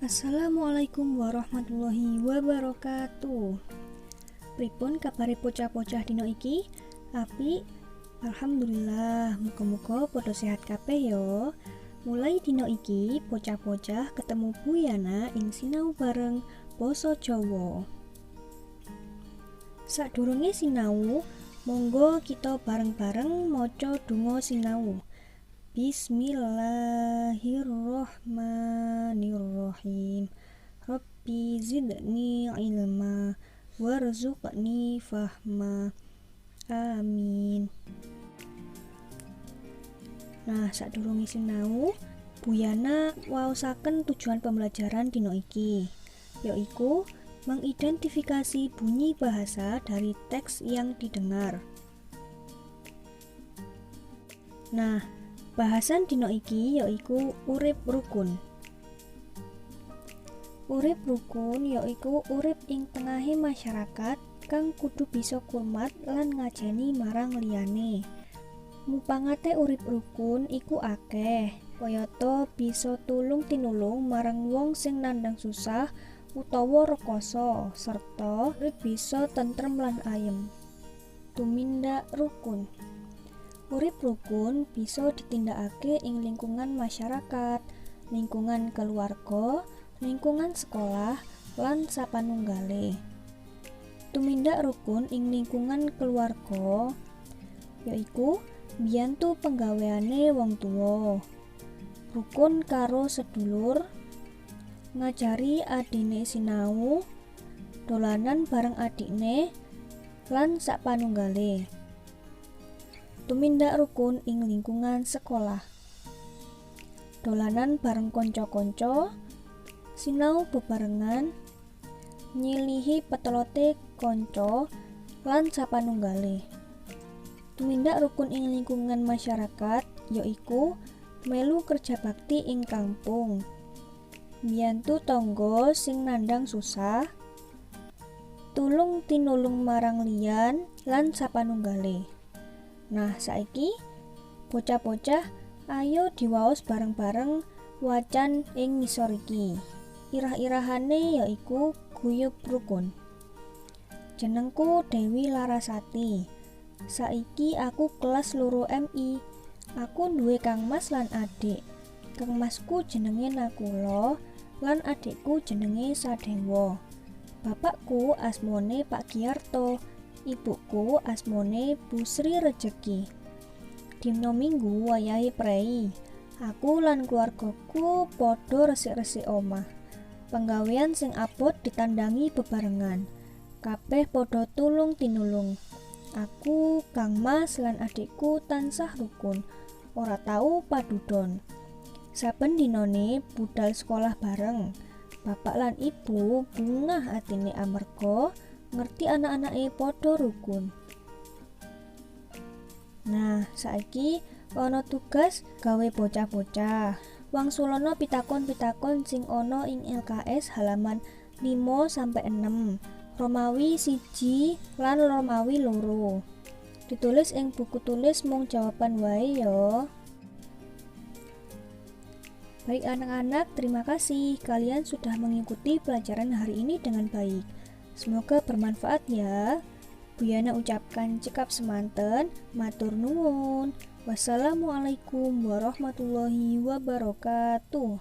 Assalamualaikum warahmatullahi wabarakatuh. Pripun kabare bocah-bocah dino iki? Apik? Alhamdulillah, muga-muga padha sehat kabeh ya. Mulai dino iki, bocah-bocah ketemu Bu Yana ing sinau bareng basa Jawa. Sadurunge sinau, monggo kita bareng-bareng maca donga sinau. Bismillahirrohmanirrohim. Rabbi zidni ilma warzuqni fahma. Amin. Nah, sadurunge sinau, Bu Yana waosaken tujuan pembelajaran dino iki, yaiku mengidentifikasi bunyi bahasa dari teks yang didengar. Nah, bahasan dino iki yaiku urip rukun. Urip rukun yaiku urip ing tengahe masyarakat kang kudu bisa kurmat lan ngajeni marang liyane. Mupangate urip rukun iku akeh, kayata bisa tulung tinulung marang wong sing nandang susah utawa rekoso, serta urip bisa tentrem lan ayem. Tumindak rukun. Urip rukun bisa ditindakake ing lingkungan masyarakat, lingkungan keluarga, lingkungan sekolah, lan sapanunggale. Tumindak rukun ing lingkungan keluarga yaiku mbiyantu penggaweane wong tuwa, rukun karo sedulur, ngajari adine sinau, dolanan bareng adikne, lan sapanunggale. Tumindak rukun ing lingkungan sekolah, dolanan bareng kanca-kanca, sinau bebarengan, nyilihi petelote kanca, lan sapanunggale. Tumindak rukun ing lingkungan masyarakat yaiku melu kerja bakti ing kampung, mbiyantu tangga sing nandang susah, tulung tinulung marang liyan, lan sapanunggale. Nah, saiki bocah-bocah ayo diwaos bareng-bareng wacan ing ngisor iki. Irah-irahane yaiku guyub rukun. Jenengku Dewi Larasati. Saiki aku kelas 2 MI. Aku duwe kangmas lan adik. Kangmasku jenenge Nakula lan adikku jenenge Sadewa. Bapakku asmane Pak Giarto. Ibuku asmane Bu Sri Rejeki. Dina Minggu wayahe prei, aku lan keluargaku padha resik-resik omah. Penggawean sing abot ditandangi bebarengan. Kabeh padha tulung tinulung. Aku, kangmas lan adikku tansah rukun, ora tau padudon. Saben dinane budal sekolah bareng. Bapak lan ibu bungah atine amarga ngerti anak-anake padha rukun. Nah, saiki ana tugas gawe bocah-bocah. Wangsulana pitakon-pitakon sing ana ing LKS halaman 5-6, Romawi 1 lan Romawi 2. Ditulis ing buku tulis mung jawaban wae ya. Baik anak-anak, terima kasih kalian sudah mengikuti pelajaran hari ini dengan baik. Semoga bermanfaat ya. Bu Yana ucapkan cekap semanten, matur nuwun. Wassalamualaikum warahmatullahi wabarakatuh.